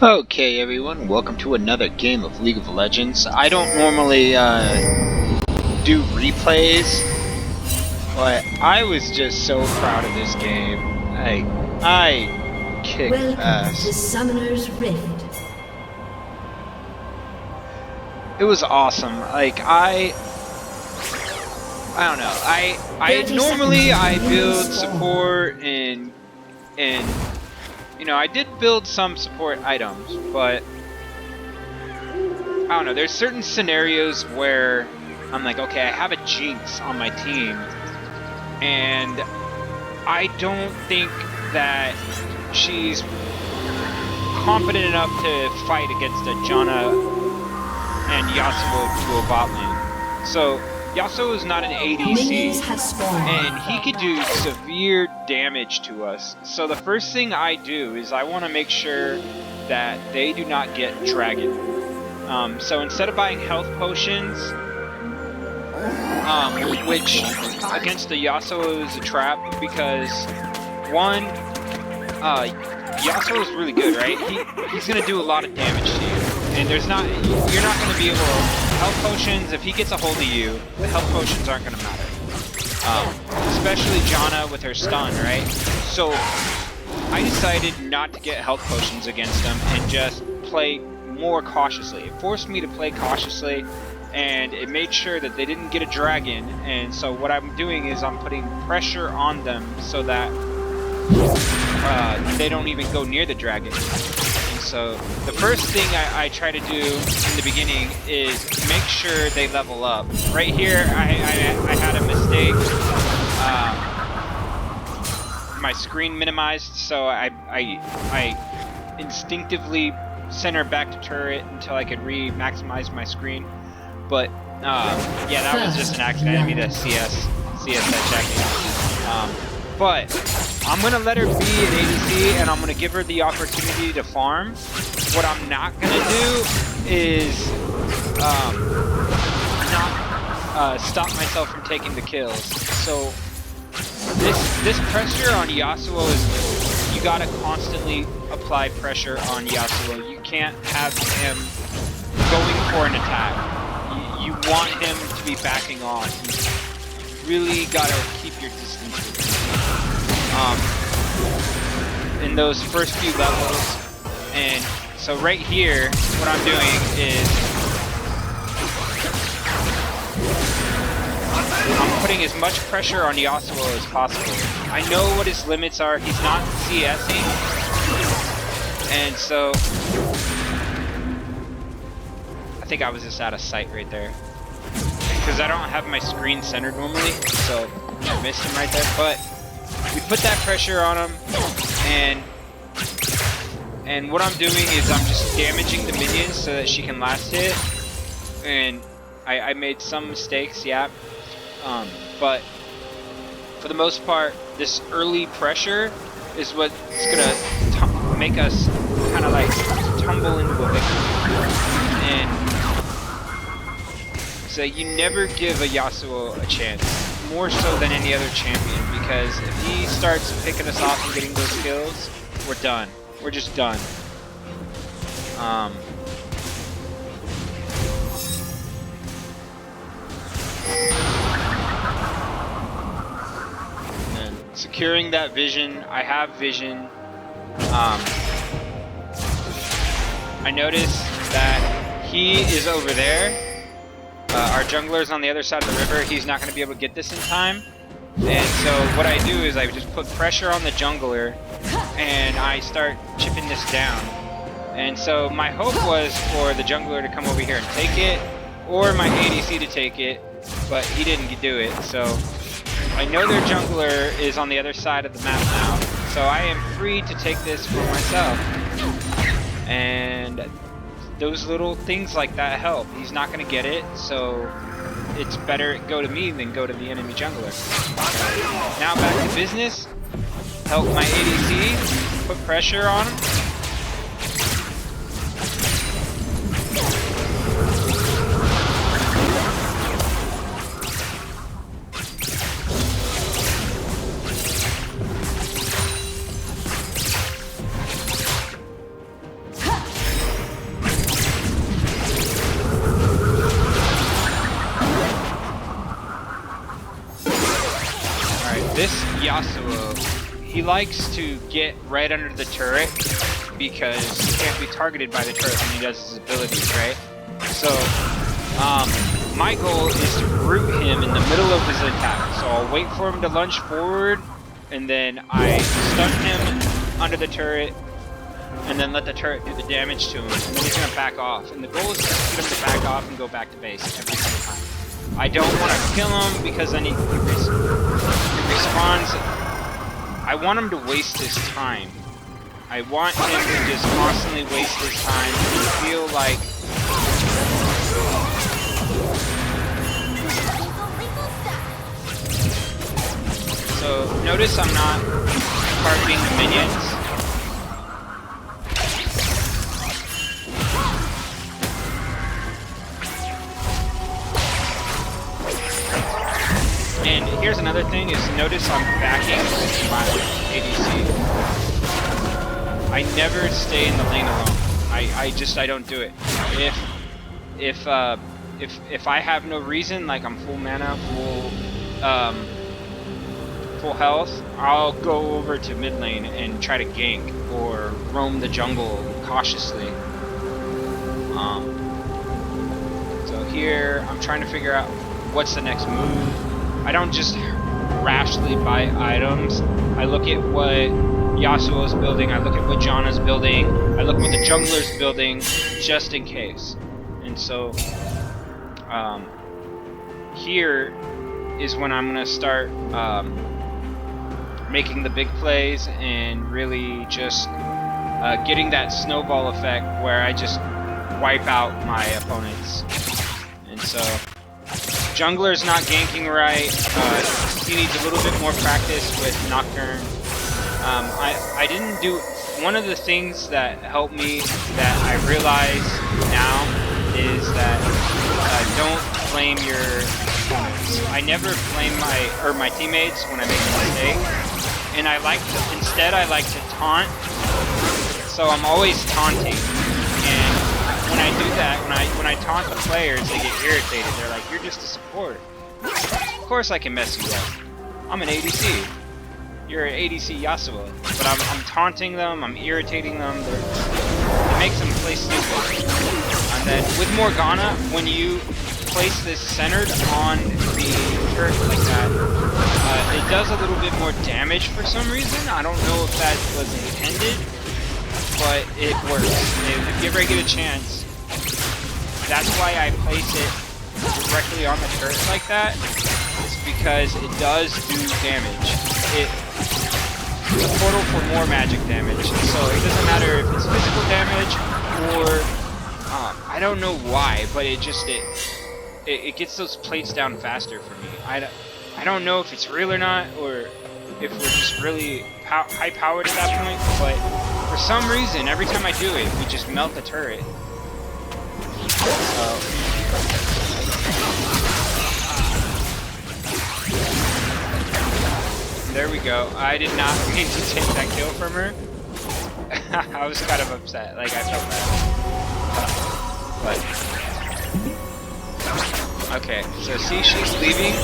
Okay everyone, welcome to another game of League of Legends. I don't normally do replays, but I was just so proud of this game. I kicked Welcome ass. to Summoner's Rift. It was awesome. Like I don't know. I 30 normally seconds I until build minions spawn. support and you know, I did build some support items, but I don't know, there's certain scenarios where I'm like, okay, I have a Jinx on my team, and I don't think that she's competent enough to fight against a Janna and Yasuo to a bot lane. So, Yasuo is not an Minions ADC, have spawned. and he could do severe damage to us. So the first thing I do is I want to make sure that they do not get dragon. So instead of buying health potions, which against the Yasuo is a trap because one, Yasuo is really good, right? He's gonna do a lot of damage to you, and you're not gonna be able to health potions. If he gets a hold of you, the health potions aren't gonna matter. Especially Janna with her stun, right? So I decided not to get health potions against him and just play more cautiously. It forced me to play cautiously, and it made sure that they didn't get a dragon. And so what I'm doing is I'm putting pressure on them so that they don't even go near the dragon. And so the first thing I try to do in the beginning is make sure they level up. Right here, I had a mistake. My screen minimized, so I instinctively center back to turret until I could maximize my screen. But yeah, that was just an accident. I mean, the CS that checked me. But I'm gonna let her be an ADC, and I'm gonna give her the opportunity to farm. What I'm not gonna do is not stop myself from taking the kills. So this pressure on Yasuo is, you gotta constantly apply pressure on Yasuo. You can't have him going for an attack. You want him to be backing off. You really gotta keep your distance with him. In those first few levels. And so right here, what I'm doing is I'm putting as much pressure on Yasuo as possible. I know what his limits are. He's not CSing. And so I think I was just out of sight right there. Because I don't have my screen centered normally, so I missed him right there. But we put that pressure on him, and what I'm doing is I'm just damaging the minions so that she can last hit. And I made some mistakes, yeah. But for the most part, this early pressure is what's gonna make us kind of like tumble into a victory. And so you never give a Yasuo a chance, more so than any other champion, because if he starts picking us off and getting those kills, we're done. We're just done. And securing that vision, I have vision. I noticed that he is over there. Our jungler's on the other side of the river. He's not going to be able to get this in time. And so what I do is I just put pressure on the jungler and I start chipping this down. And so my hope was for the jungler to come over here and take it, or my ADC to take it, but he didn't do it. So I know their jungler is on the other side of the map now, so I am free to take this for myself. And those little things like that help. He's not going to get it, so it's better go to me than go to the enemy jungler. Now back to business. Help my ADC, put pressure on him. he likes to get right under the turret because he can't be targeted by the turret when he does his abilities, right? So, my goal is to root him in the middle of his attack. So I'll wait for him to lunge forward, and then I stun him under the turret, and then let the turret do the damage to him, and then he's gonna back off. And the goal is to get him to back off and go back to base every single time. I don't want to kill him because then he respawns. I want him to waste his time. I want him to just constantly waste his time and feel like so notice I'm not targeting the minions. And here's another thing is notice I'm backing my ADC. I never stay in the lane alone. I don't do it. If I have no reason, like I'm full mana, full health, I'll go over to mid lane and try to gank or roam the jungle cautiously. So here I'm trying to figure out what's the next move. I don't just rashly buy items. I look at what Yasuo's building, I look at what Janna's building, I look at what the jungler's building, just in case. And so, here is when I'm gonna start making the big plays and really just getting that snowball effect where I just wipe out my opponents. And so, jungler's not ganking right, he needs a little bit more practice with Nocturne. I didn't do, one of the things that helped me that I realize now is that don't blame your opponents. I never blame my teammates when I make a mistake, and I like to taunt, so I'm always taunting, and when I do that, when I taunt the players, they get irritated. They're like, you're just a support. Of course I can mess you up. I'm an ADC. You're an ADC Yasuo, but I'm taunting them, I'm irritating them, it makes them play stupid. And then with Morgana, when you place this centered on the turret like that, it does a little bit more damage for some reason. I don't know if that was intended, but it works. If you ever get a chance, that's why I place it directly on the turret like that. It's because it does do damage. It's a portal for more magic damage, so it doesn't matter if it's physical damage or I don't know why, but it gets those plates down faster for me. I don't know if it's real or not, or if we're just really high powered at that point, but for some reason every time I do it, we just melt the turret. There we go. I did not mean to take that kill from her. I was kind of upset. Like, I felt bad. But okay, so see, she's leaving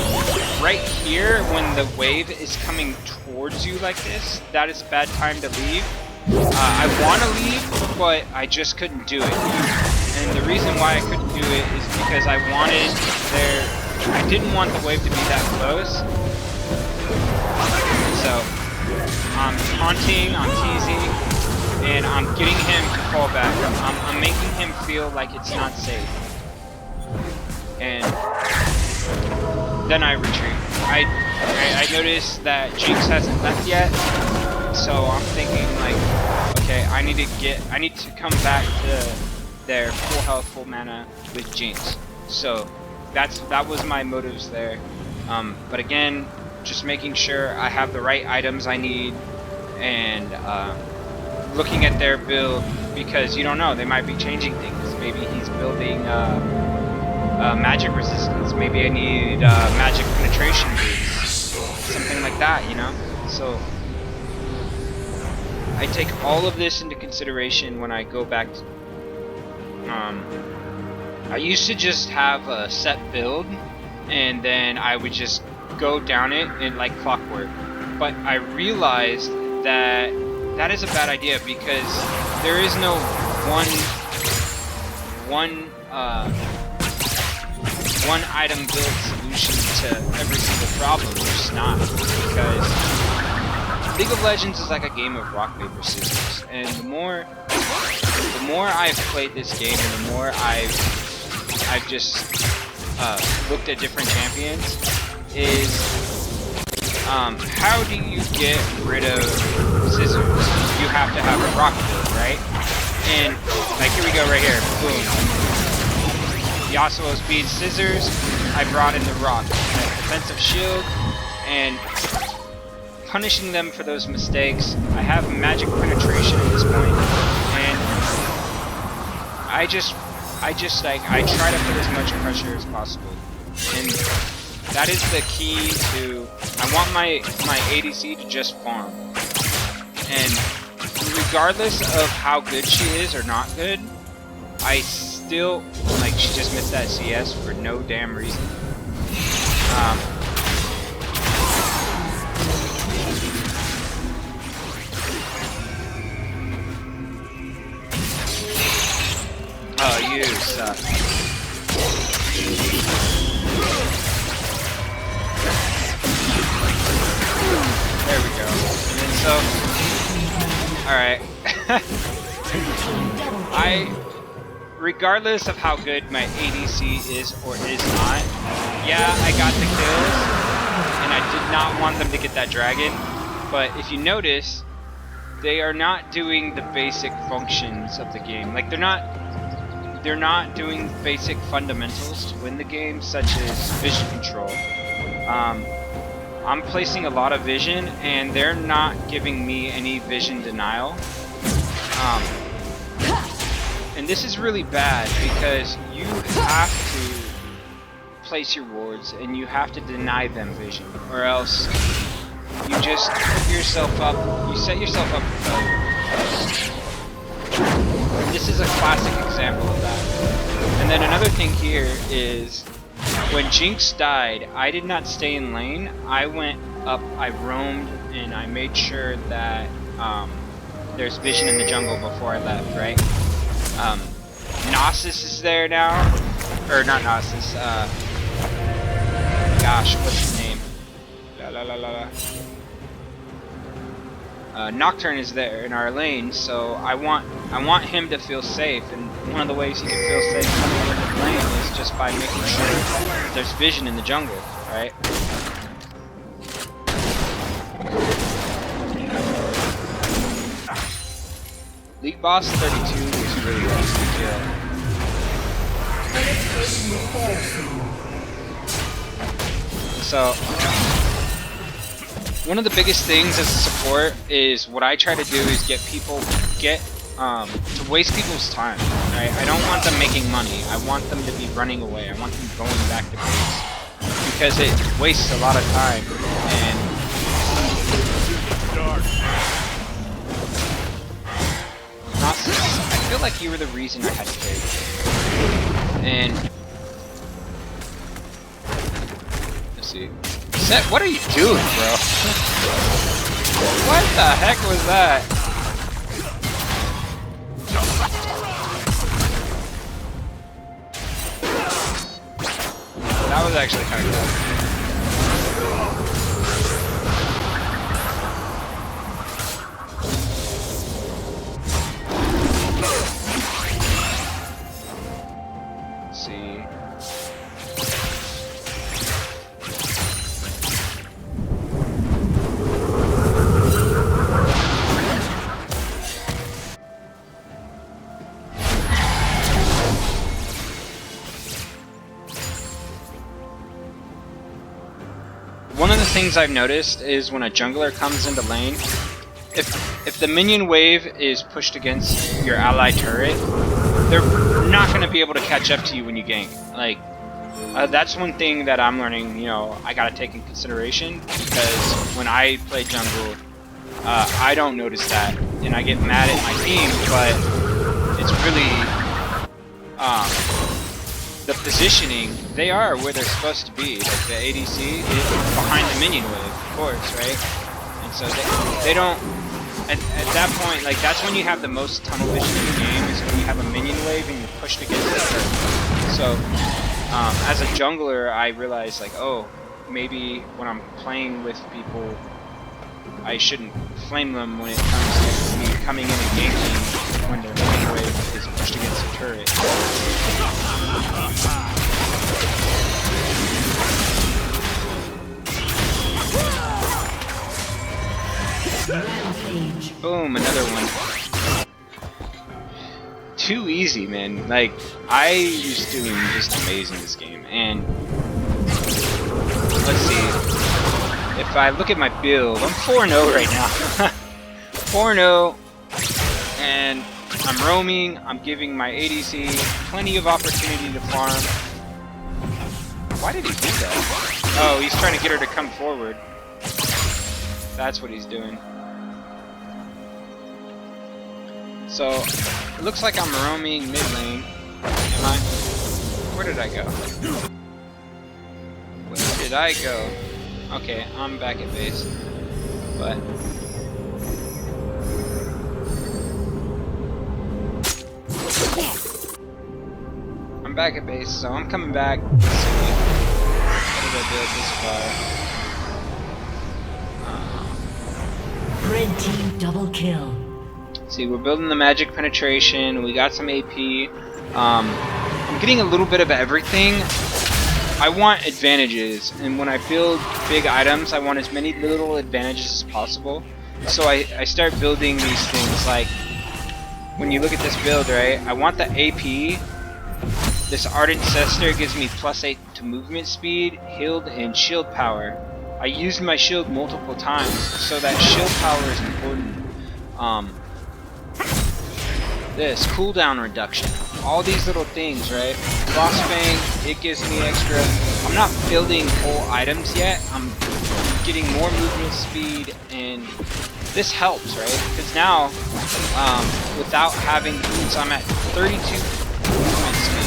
right here when the wave is coming towards you like this. That is a bad time to leave. I want to leave, but I just couldn't do it. And the reason why I couldn't do it is because I didn't want the wave to be that close. So, I'm taunting, I'm teasing, and I'm getting him to fall back. I'm making him feel like it's not safe. And then I retreat. I noticed that Jinx hasn't left yet, so I'm thinking like, okay, I need to come back to their full health, full mana with Jinx. So that was my motives there. But again, just making sure I have the right items I need, and looking at their build, because you don't know, they might be changing things. Maybe he's building magic resistance, maybe I need magic penetration boots, something like that, you know? So I take all of this into consideration when I go back to, I used to just have a set build, and then I would just go down it in like clockwork. But I realized that is a bad idea, because there is no one item build solution to every single problem. There's just not, because League of Legends is like a game of rock, paper, scissors, and the more I've played this game, and the more I've just looked at different champions, is how do you get rid of scissors? You have to have a rock build, right? And like, here we go, right here, boom. Yasuo's being scissors, I brought in the rock, defensive shield, and punishing them for those mistakes. I have magic penetration at this point, and I try to put as much pressure as possible, and that is the key to. I want my ADC to just farm, and regardless of how good she is or not good, I still, like, she just missed that CS for no damn reason. Oh, you suck. There we go. And so, alright. Regardless of how good my ADC is or is not, yeah, I got the kills, and I did not want them to get that dragon, but if you notice, they are not doing the basic functions of the game. Like, they're not doing basic fundamentals to win the game, such as vision control. I'm placing a lot of vision, and they're not giving me any vision denial. And this is really bad, because you have to place your wards, and you have to deny them vision, or else you just put yourself up, you set yourself up for failure. This is a classic example of that. And then another thing here is, when Jinx died, I did not stay in lane. I went up, I roamed, and I made sure that there's vision in the jungle before I left, right? Gnosis is there now, or not Gnosis, gosh, what's his name? Nocturne is there in our lane, so I want him to feel safe, and one of the ways he can feel safe coming into the lane is just by making sure there's vision in the jungle, right? League boss 32 was really easy to kill. So, one of the biggest things as a support is what I try to do is get people to waste people's time. Right? I don't want them making money. I want them to be running away. I want them going back to base, because it wastes a lot of time. And I feel like you were the reason I had to take. And let's see. Set, what are you doing, bro? What the heck was that? That was actually kind of cool. One of the things I've noticed is when a jungler comes into lane, if the minion wave is pushed against your ally turret, they're not going to be able to catch up to you when you gank. Like, that's one thing that I'm learning, you know, I gotta take in consideration, because when I play jungle, I don't notice that, and I get mad at my team, but it's really, the positioning, they are where they're supposed to be. Like, the ADC is behind the minion wave, of course, right? And so they don't, at that point, like, that's when you have the most tunnel vision in the game, is when you have a minion wave and you're pushed against the turret. So, as a jungler, I realized, like, oh, maybe when I'm playing with people, I shouldn't flame them when it comes to me coming in and ganking when their minion wave is pushed against the turret. Boom, another one. Too easy, man. Like, I was doing just amazing this game, and let's see. If I look at my build, I'm 4-0 right now. 4-0, and I'm roaming. I'm giving my ADC plenty of opportunity to farm. Why did he do that? Oh, he's trying to get her to come forward. That's what he's doing. So, it looks like I'm roaming mid lane. Am I? Where did I go? Where did I go? Okay, I'm back at base. But... I'm back at base, so I'm coming back. Let's see. What did I build this far? Red team double kill. See, we're building the magic penetration, we got some AP. I'm getting a little bit of everything. I want advantages, and when I build big items, I want as many little advantages as possible. So I start building these things, like, when you look at this build, right, I want the AP. This Ardent Cester gives me +8 to movement speed, healed, and shield power. I used my shield multiple times, so that shield power is important. This cooldown reduction, all these little things, right? Frostfang, it gives me extra. I'm not building whole items yet. I'm getting more movement speed, and this helps, right? Because now, without having boots, I'm at 32 movement speed.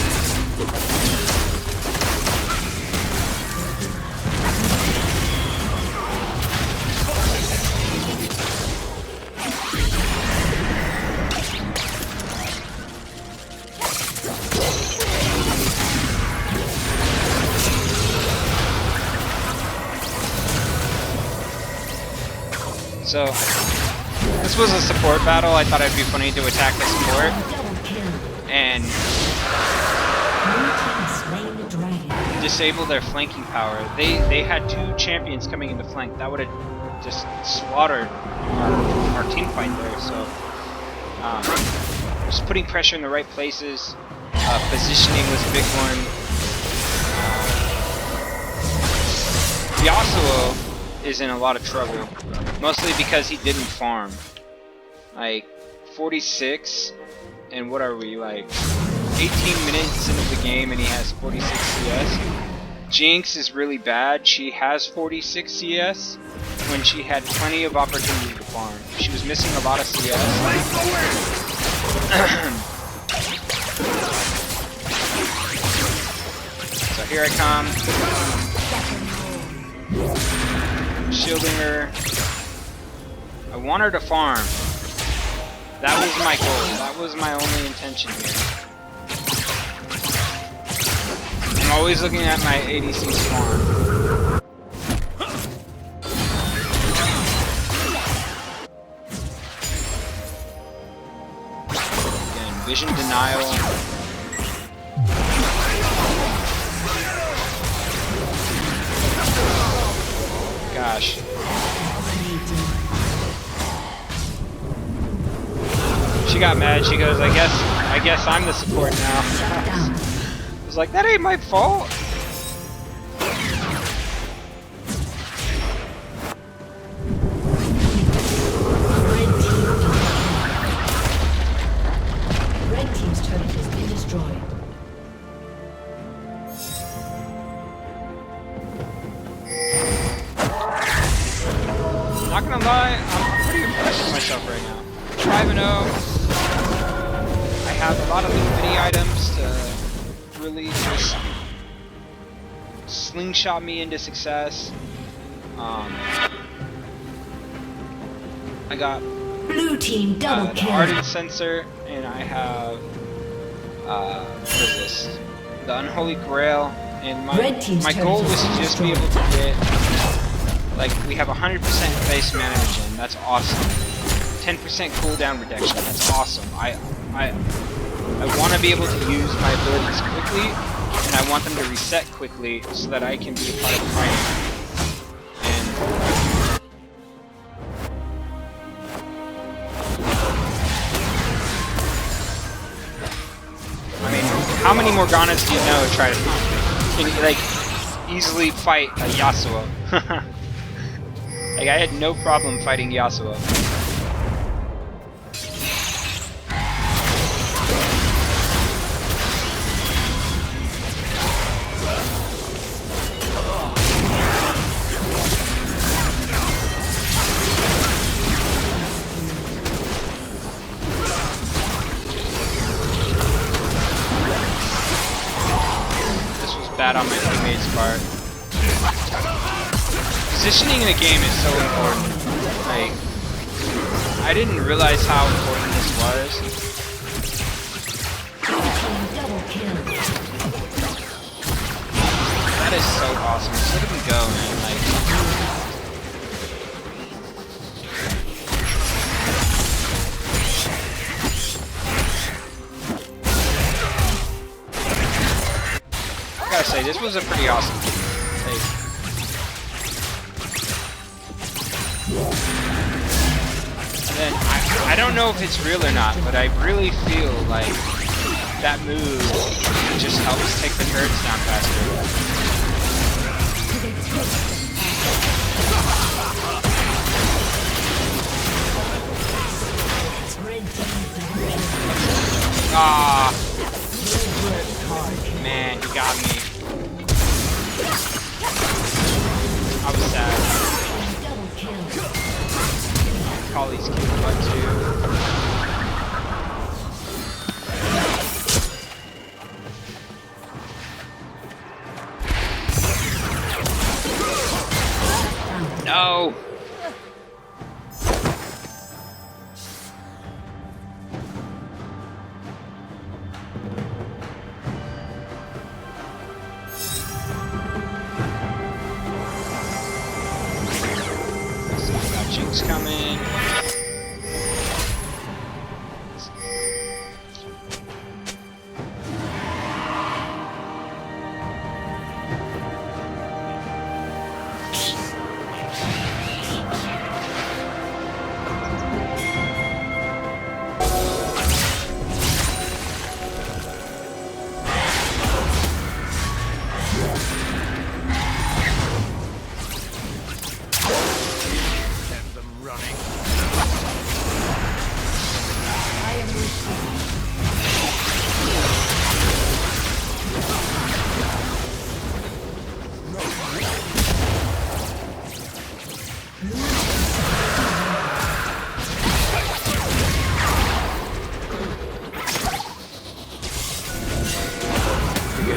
So, this was a support battle. I thought it'd be funny to attack the support and disable their flanking power. They had 2 champions coming into flank. That would have just slaughtered our team fight there. So, just putting pressure in the right places. Positioning was a big one. Yasuo is in a lot of trouble, mostly because he didn't farm. Like 46, and what are we, like 18 minutes into the game and he has 46 CS. Jinx is really bad. She has 46 CS when she had plenty of opportunity to farm. She was missing a lot of CS. So here I come. Shielding her. I want her to farm. That was my goal. That was my only intention here. I'm always looking at my ADC's farm. Again, vision denial. Gosh. She got mad. She goes, I guess I'm the support now. I was like, that ain't my fault. Red team's turret has been destroyed. Not gonna lie, I'm pretty impressed with myself right now. 5-0. I have a lot of little mini items to really just slingshot me into success. I got Blue team double the kill. Ardent Censer, and I have what is this? The Unholy Grail, and my goal was to just be able to get, like, we have 100% base mana regen. That's awesome. 10% cooldown reduction. That's awesome. I want to be able to use my abilities quickly, and I want them to reset quickly so that I can be a part of fighting. I mean, how many Morganas do you know try to, like, easily fight a Yasuo? Like, I had no problem fighting Yasuo. Bad on my teammates' part. Positioning in a game is so important. Like, I didn't realize how important this was. That is so awesome. Just let him go, man. Like, I gotta say, this was a pretty awesome take. And then, I don't know if it's real or not, but I really feel like that move just helps take the turrets down faster. Ah, man, he got me. I was sad. Collie's killed one too. No! Jinx coming.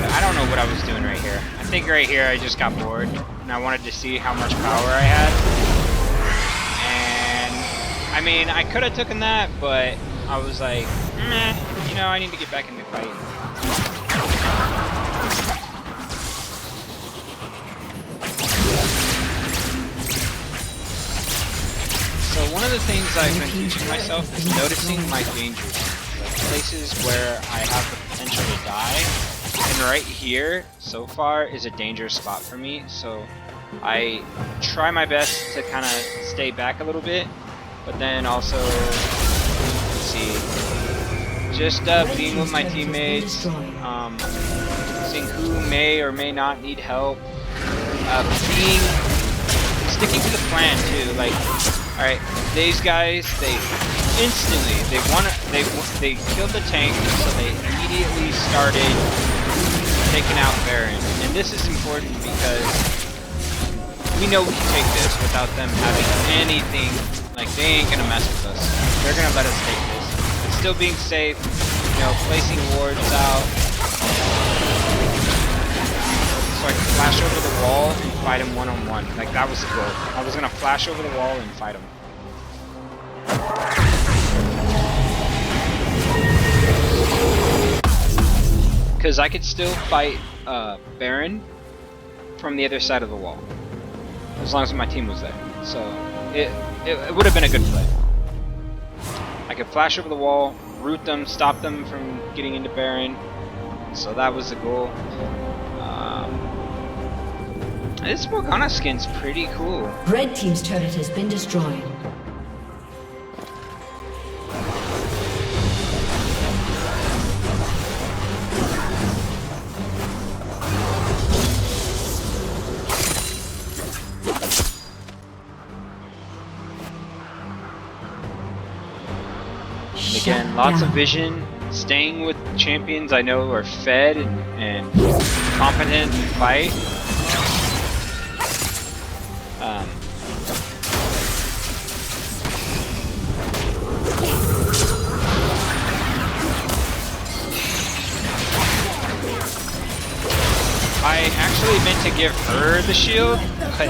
I don't know what I was doing right here. I think right here I just got bored and I wanted to see how much power I had. And I mean, I could have taken that, but I was like, meh, you know, I need to get back into fight. So one of the things I've been teaching myself is noticing my dangers, like places where I have the potential to die. And right here, so far, is a dangerous spot for me, so I try my best to kind of stay back a little bit, but then also, let's see, just being with my teammates, seeing who may or may not need help, sticking to the plan too, like, alright, these guys, they killed the tank, so they immediately started taking out Baron. And this is important because we know we can take this without them having anything, like they ain't gonna mess with us. They're gonna let us take this. But still being safe, you know, placing wards out. So I can flash over the wall and fight him one-on-one. Like that was the goal. I was gonna flash over the wall and fight him. because I could still fight Baron from the other side of the wall, as long as my team was there. So it would have been a good play. I could flash over the wall, root them, stop them from getting into Baron. So that was the goal. This Morgana skin's pretty cool. Red team's turret has been destroyed. Again, lots of vision. Staying with champions I know are fed and competent in fight. I actually meant to give her the shield, but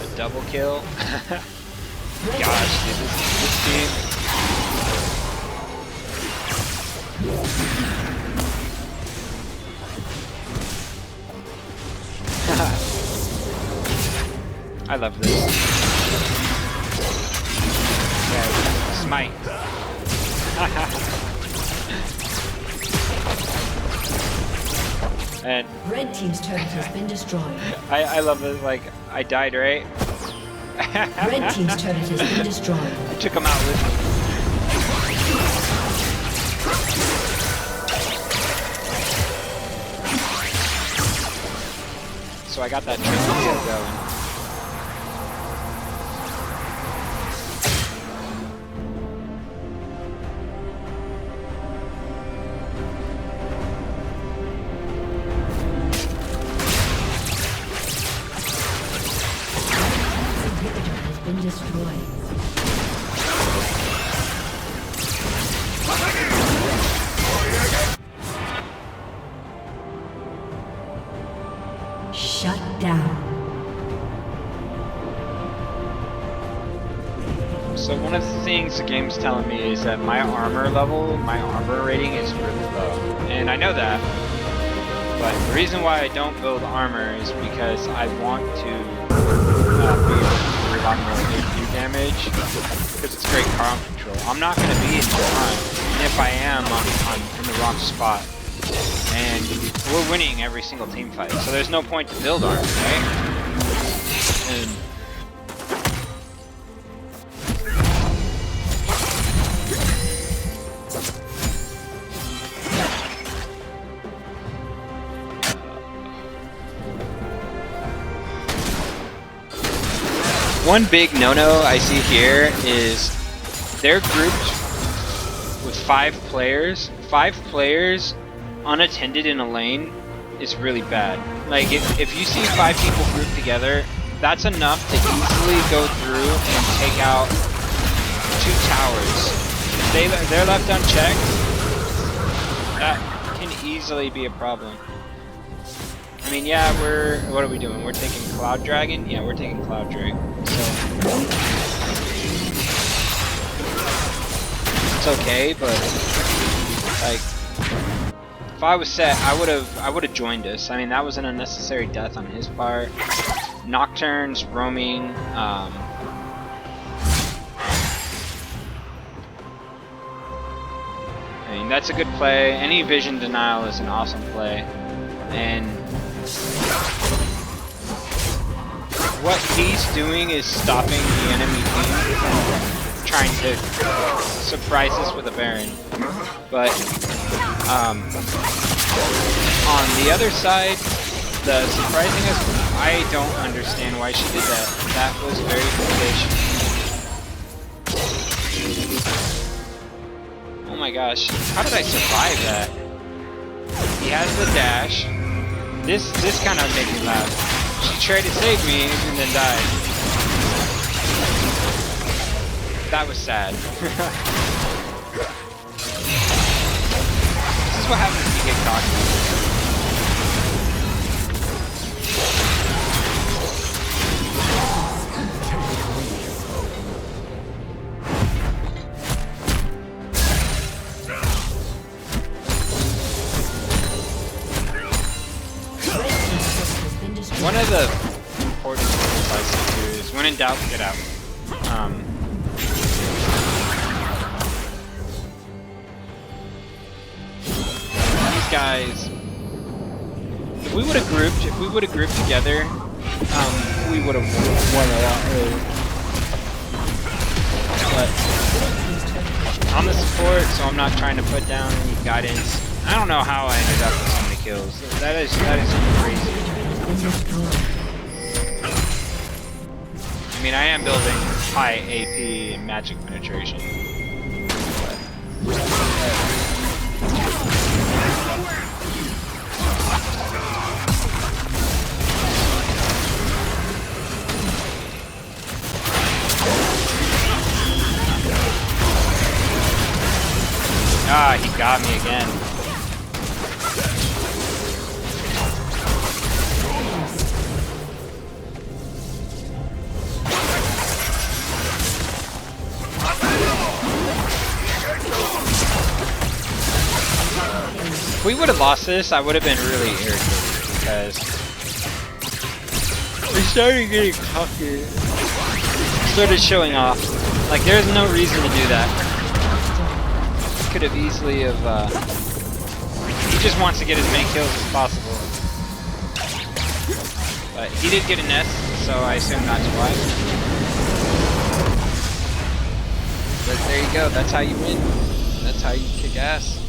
a double kill. Gosh, dude, this team. I love this. Yeah, smite. And Red team's turret has been destroyed. I love it. Like, I died, right? Red team's turret has been destroyed. I took him out with me. So I got that triple kill going. Been destroyed. Shut down. So one of the things the game's telling me is that my armor level, my armor rating is really low. And I know that. But the reason why I don't build armor is because I want to be a lot more AQ damage, because it's great comp control. I'm not going to be in the front, and if I am, I'm in the wrong spot. And we're winning every single team fight, so there's no point to build armor, right? And one big no-no I see here is they're grouped with 5 players. 5 players unattended in a lane is really bad. Like, if you see 5 people grouped together, that's enough to easily go through and take out 2 towers. If they're left unchecked, that can easily be a problem. I mean, yeah, what are we doing? We're taking Cloud Dragon? Yeah, we're taking Cloud Dragon. So it's okay, but like, if I was set, I would have joined us. I mean, that was an unnecessary death on his part. Nocturnes, roaming, I mean, that's a good play. Any vision denial is an awesome play. And what he's doing is stopping the enemy team from trying to surprise us with a Baron. But on the other side, the surprising us, I don't understand why she did that. That was very foolish. Oh my gosh, how did I survive that? He has the dash. This kind of made me laugh. She tried to save me and then died. That was sad. This is what happens when you get cocky. in doubt, get out. These guys, if we would have grouped together, we would have won a lot earlier. But I'm the support, so I'm not trying to put down any guidance. I don't know how I ended up with so many kills. That is crazy. I mean, I am building high AP and magic penetration. Ah, he got me again. If we would have lost this, I would have been really irritated because we started getting cocky. Started showing off. Like, there's no reason to do that. Could have easily have, he just wants to get as many kills as possible. But he did get a nest, so I assume that's why. But there you go, that's how you win. That's how you kick ass.